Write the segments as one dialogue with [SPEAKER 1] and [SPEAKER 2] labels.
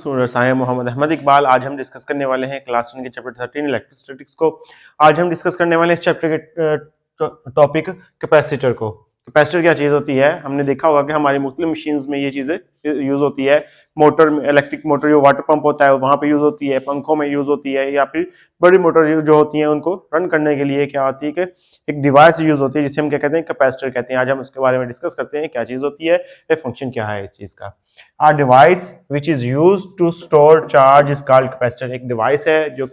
[SPEAKER 1] रसायन मोहम्मद अहमद इकबाल। आज हम डिस्कस करने वाले हैं क्लास 10 के चैप्टर 13 इलेक्ट्रोस्टैटिक्स को। आज हम डिस्कस करने वाले हैं इस चैप्टर के टॉपिक कैपेसिटर को। कैपेसिटर क्या चीज होती है? हमने देखा होगा कि हमारी मुख्तलिफ मशीन्स में ये चीजें यूज होती है। मोटर में, इलेक्ट्रिक मोटर जो वाटर पंप होता है वहां पे यूज होती है, पंखों में यूज होती है, या फिर बड़ी मोटर जो होती है उनको रन करने के लिए क्या होती है कि एक डिवाइस यूज होती है जिसे हम क्या कहते हैं, कैपेसिटर कहते हैं। आज हम उसके बारे में डिस्कस करते हैं क्या चीज होती है, फंक्शन क्या है इस चीज का। A device which is used to store charge is called capacitor। एक डिवाइस है जो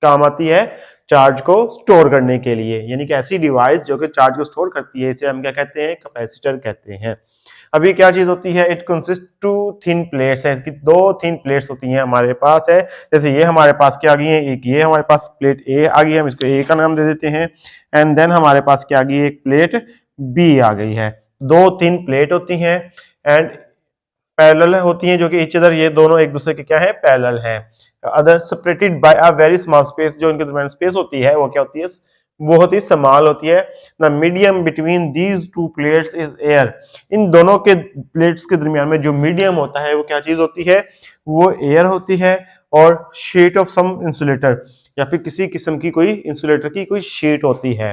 [SPEAKER 1] काम आती है चार्ज को स्टोर करने के लिए, यानी कि ऐसी डिवाइस जो कि चार्ज को स्टोर करती है, इसे हम क्या कहते हैं, कैपेसिटर कहते हैं। अभी क्या चीज होती है, it consist to thin plates है, इसकी दो थिन प्लेट्स होती हैं हमारे पास है। जैसे ये हमारे पास क्या आ गई है, एक ये हमारे पास प्लेट ए आ गई है, हम इसको ए का नाम दे देते हैं। एंड देन हमारे पास क्या आ गई है, एक प्लेट बी आ गई है। दो थिन प्लेट होती हैं एंड पैरेलल होती हैं, जो कि ईच अदर, ये दोनों एक दूसरे के क्या है, पैरेलल हैं। Other separated by a very small space, जो इनके दरमियान स्पेस होती है वो क्या होती है, बहुत ही स्मॉल होती है। The medium between these two plates is air. इन दोनों के प्लेट्स के दरमियान में जो मीडियम होता है वो क्या चीज होती है, वो एयर होती है। और शीट ऑफ सम इंसुलेटर, या फिर किसी किस्म की कोई इंसुलेटर की कोई शीट होती है।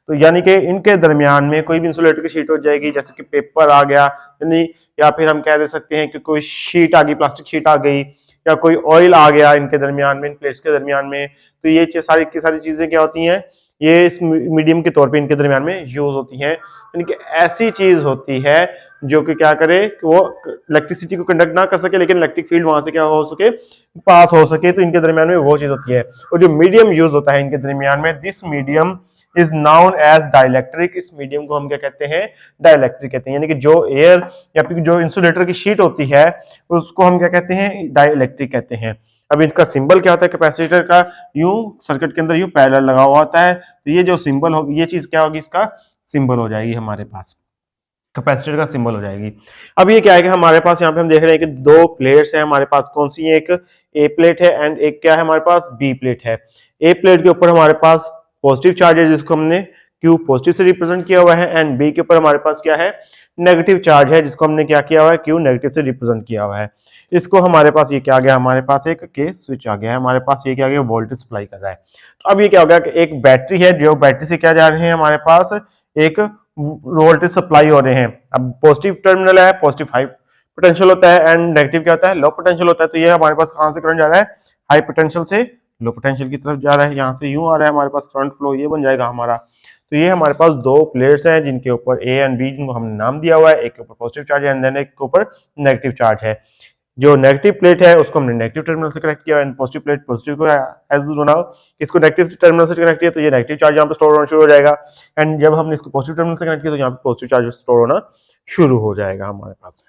[SPEAKER 1] तो यानी कि इनके दरमियान में कोई भी इंसुलेटर की शीट हो जाएगी, जैसे कि पेपर आ गया, यानी या फिर हम कह दे सकते हैं कि कोई शीट आ गई, प्लास्टिक शीट आ गई, या कोई ऑयल आ गया इनके दरमियान में, इन प्लेट्स के दरमियान में। तो ये सारी की सारी चीजें क्या होती हैं, ये इस मीडियम के तौर पे इनके दरमियान में यूज होती हैं। यानी कि ऐसी चीज होती है जो कि क्या करे कि वो इलेक्ट्रिसिटी को कंडक्ट ना कर सके, लेकिन इलेक्ट्रिक फील्ड वहां से क्या हो सके, पास हो सके। तो इनके दरमियान में वो चीज होती है। और जो मीडियम यूज होता है इनके दरमियान में, this medium is known as dielectric. इस मीडियम को हम क्या कहते हैं, डाइलेक्ट्रिक कहते हैं। यानी कि जो एयर या फिर जो इंसुलेटर की शीट होती है उसको हम क्या कहते हैं, डाइलेक्ट्रिक कहते हैं। अब इसका सिंबल क्या होता है कैपेसिटर का, यूं सर्किट के अंदर यूं पैरेलल लगा हुआ होता है। तो ये जो सिंबल होगी, ये चीज क्या होगी, इसका सिंबल हो जाएगी हमारे पास, कैपेसिटर का सिंबल हो जाएगी। अब ये क्या है कि हमारे पास यहाँ पे हम देख रहे हैं कि दो प्लेट्स हैं हमारे पास। कौन सी, एक ए प्लेट है एंड एक क्या है हमारे पास, बी प्लेट है। ए प्लेट के ऊपर हमारे पास पॉजिटिव चार्ज है जिसको हमने क्यू पॉजिटिव से रिप्रेजेंट किया हुआ है, एंड बी के ऊपर हमारे पास क्या है, नेगेटिव चार्ज है जिसको हमने क्या किया हुआ है, क्यू नेगेटिव से रिप्रेजेंट किया हुआ है। इसको हमारे पास ये क्या आ गया, हमारे पास एक के स्विच आ गया है, हमारे पास ये क्या आ गया, वोल्टेज सप्लाई कर रहा है। तो अब ये क्या हो गया कि एक बैटरी है, जो बैटरी से क्या जा रहे हैं, हमारे पास एक वोल्टेज सप्लाई हो रहे हैं। अब पॉजिटिव टर्मिनल है, पॉजिटिव हाई पोटेंशियल होता है, एंड नेगेटिव क्या होता है, लो पोटेंशियल होता है। तो ये हमारे पास कहां से करंट जा रहा है, हाई पोटेंशियल से लो पोटेंशियल की तरफ जा रहा है। यहाँ से यूं आ रहा है हमारे पास करंट फ्लो, ये बन जाएगा हमारा। तो ये हमारे पास दो प्लेट्स हैं जिनके ऊपर ए एंड बी, जिनको हमने नाम दिया हुआ है। एक के ऊपर पॉजिटिव चार्ज है एंड देन एक के ऊपर नेगेटिव चार्ज है। जो नेगेटिव प्लेट है उसको हमने नेगेटिव टर्मिनल से कनेक्ट किया एंड पॉजिटिव प्लेट पॉजिटिव को एज नाउ इसको नेगेटिव टर्मिनल से कनेक्ट किया, तो ये नेगेटिव चार्ज यहाँ पे स्टोर होना शुरू हो जाएगा। एंड जब हमने इसको पॉजिटिव टर्मिनल से कनेक्ट किया तो यहाँ पे पॉजिटिव चार्ज स्टोर होना शुरू हो जाएगा हमारे पास।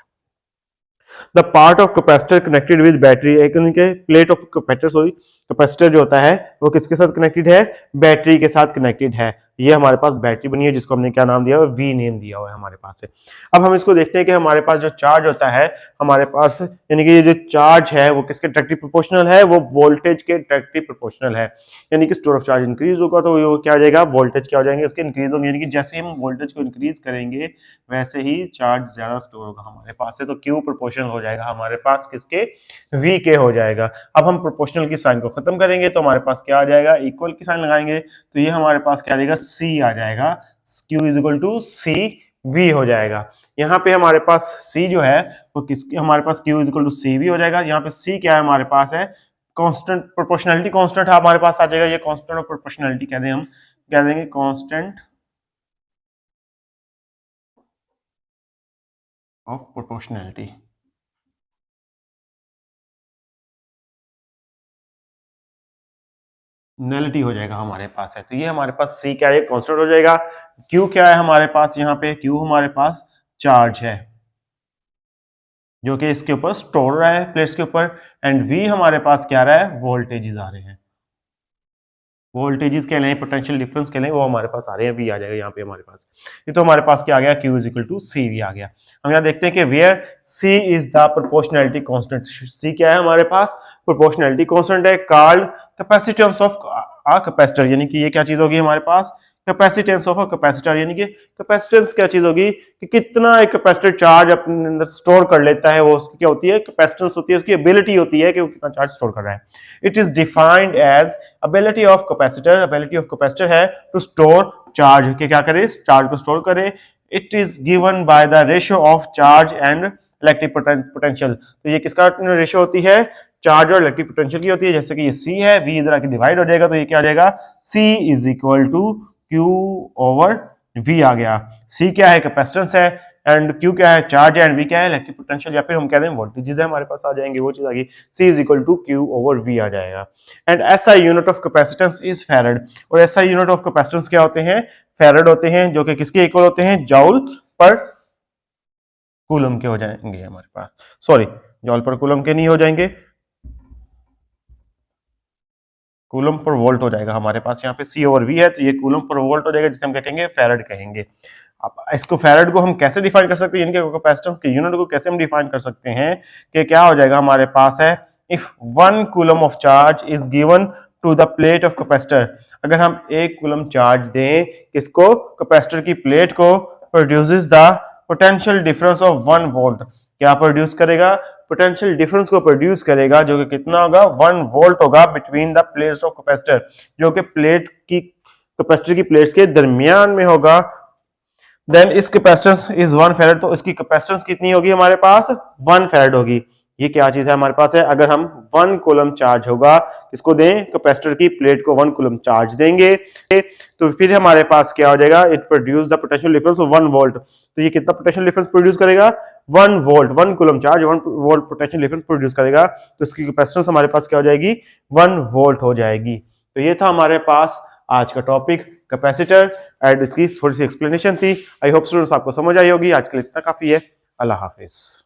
[SPEAKER 1] The part of capacitor connected with battery, एक उनके plate of capacitor, sorry capacitor जो होता है वो किसके साथ कनेक्टेड है, बैटरी के साथ कनेक्टेड है। ये हमारे पास बैटरी बनी है जिसको हमने क्या नाम दिया हुआ है, वी नेम दिया हुआ है हमारे पास है। अब हम इसको देखते हैं कि हमारे पास जो चार्ज होता है हमारे पास, यानी कि ये जो चार्ज है वो किसके डायरेक्टली प्रोपोर्शनल है, वो वोल्टेज के डायरेक्टली प्रोपोर्शनल है। यानी कि स्टोर ऑफ चार्ज इंक्रीज होगा तो वो क्या हो जाएगा, वोल्टेज क्या हो जाएंगे उसके इंक्रीज होंगे। यानी कि जैसे हम वोल्टेज को इंक्रीज करेंगे वैसे ही चार्ज ज्यादा स्टोर होगा हमारे पास है। तो क्यू प्रोपोर्शनल हो जाएगा हमारे पास किसके, वी के हो जाएगा। अब हम प्रोपोर्शनल की साइन को खत्म करेंगे तो हमारे पास क्या आ जाएगा, इक्वल की साइन लगाएंगे तो ये हमारे पास क्या आ जाएगा, सी आ जाएगा। Q is equal to C V हो जाएगा। यहाँ पे हमारे पास C जो है वो किसके, हमारे पास Q is equal to C V हो जाएगा। यहाँ पे C क्या है हमारे पास है, कांस्टेंट प्रोपोर्शनलिटी कांस्टेंट है हमारे पास आ जाएगा। ये कांस्टेंट ऑफ प्रोपोर्शनलिटी कह दें, हम कह देंगे कांस्टेंट ऑफ प्रोपोर्शनलिटी। नलिटी हो जाएगा हमारे पास है। तो ये हमारे पास C क्या है, कांस्टेंट हो जाएगा। Q क्या है हमारे पास, यहाँ पे Q हमारे पास चार्ज है जो कि इसके ऊपर स्टोर हो रहा है प्लेट्स के ऊपर, एंड V हमारे पास क्या रहा है, वोल्टेजेस आ रहे हैं। वोल्टेजेस कह लें, पोटेंशियल डिफरेंस कह लें, वो हमारे पास आ रहे हैं, V आ जाएगा यहाँ पे हमारे पास। ये तो हमारे पास क्या आ गया, Q is equal to C V आ गया। हम यहाँ देखते हैं कि where C is the proportionality constant. C क्या है हमारे पास, प्रोपोर्शनलिटी कांस्टेंट है, called capacitance of a capacitor. यानी कि ये क्या चीज होगी हमारे पास, कैपेसिटेंस ऑफ अ कैपेसिटर, यानी कि कैपेसिटेंस क्या चीज होगी कि कितना एक कैपेसिटर चार्ज अपने अंदर स्टोर कर लेता है, वो उसकी क्या होती है, कैपेसिटेंस होती है, उसकी एबिलिटी होती है कि वो कितना चार्ज स्टोर कर रहा है। It is defined as ability of capacitor, ability of capacitor है टू स्टोर चार्ज, के क्या करे, चार्ज को स्टोर करे। It is given by the ratio of charge and electric potential. तो ये किसका रेशियो होती है, चार्ज और इलेक्ट्रिक पोटेंशियल की होती है। जैसे कि ये C है, V इधर आके डिवाइड हो जाएगा, तो ये क्या आ जाएगा, C is equal to Q over V आ गया। C क्या है, कैपेसिटेंस है, एंड Q क्या है, चार्ज है, एंड V क्या है, इलेक्ट्रिक पोटेंशियल, या फिर हम कह दें वोल्टेज है, हमारे पास आ जाएंगे, वो चीज आ गई, C is equal to Q over V आ जाएगा। And SI unit of capacitance is farad, और SI यूनिट ऑफ कैपेसिटेंस क्या होते हैं, फैराड होते हैं, जो कि किसके इक्वल होते हैं, जूल पर कूलम के हो जाएंगे हमारे पास, सॉरी जॉल पर कूलम के नहीं हो जाएंगे, कूलम पर वोल्ट हो जाएगा हमारे पास। यहाँ पे C और V है, तो ये कूलम पर वोल्ट हो जाएगा, जिसे हम कहेंगे फैराड कहेंगे। अब इसको फैराड को हम कैसे डिफाइन कर सकते हैं, इनके कैपेसिटेंस के यूनिट को कैसे हम डिफाइन कर सकते हैं, कि क्या हो जाएगा हमारे पास है, if 1 coulomb of charge is given to the plate of capacitor, अगर हम 1 कूलम चार्ज दें किसको, कैपेसिटर की प्लेट को, produces the potential difference of 1 volt, क्या प्रोड्यूस करेगा, पोटेंशियल डिफरेंस को प्रोड्यूस करेगा, जो कि कितना होगा, 1 वोल्ट होगा between the plates of capacitor, जो कि प्लेट की, कैपेसिटर की प्लेट्स के दरमियान में होगा। देन इस कैपेसिटेंस इज 1 फैराड, तो इसकी कैपेसिटेंस कितनी होगी हमारे पास, 1 फैराड होगी। ये क्या चीज है हमारे पास है, अगर हम 1 कूलम चार्ज होगा, किसको दें, कैपेसिटर की प्लेट को 1 कूलम चार्ज देंगे, तो फिर हमारे पास क्या हो जाएगा, it produce the potential difference of 1 volt, तो ये कितना पोटेंशियल डिफरेंस प्रोड्यूस करेगा, 1 volt, 1 coulomb charge 1 volt potential difference produce करेगा, तो इसकी कैपेसिटेंस हमारे पास क्या हो जाएगी, 1 वोल्ट हो जाएगी। तो ये था हमारे पास आज का टॉपिक कैपेसिटर, एंड इसकी थोड़ी सी एक्सप्लेनेशन थी। आई होप स्टूडेंट्स आपको समझ आई होगी। आज के लिए इतना काफी है। अल्लाह हाफिज।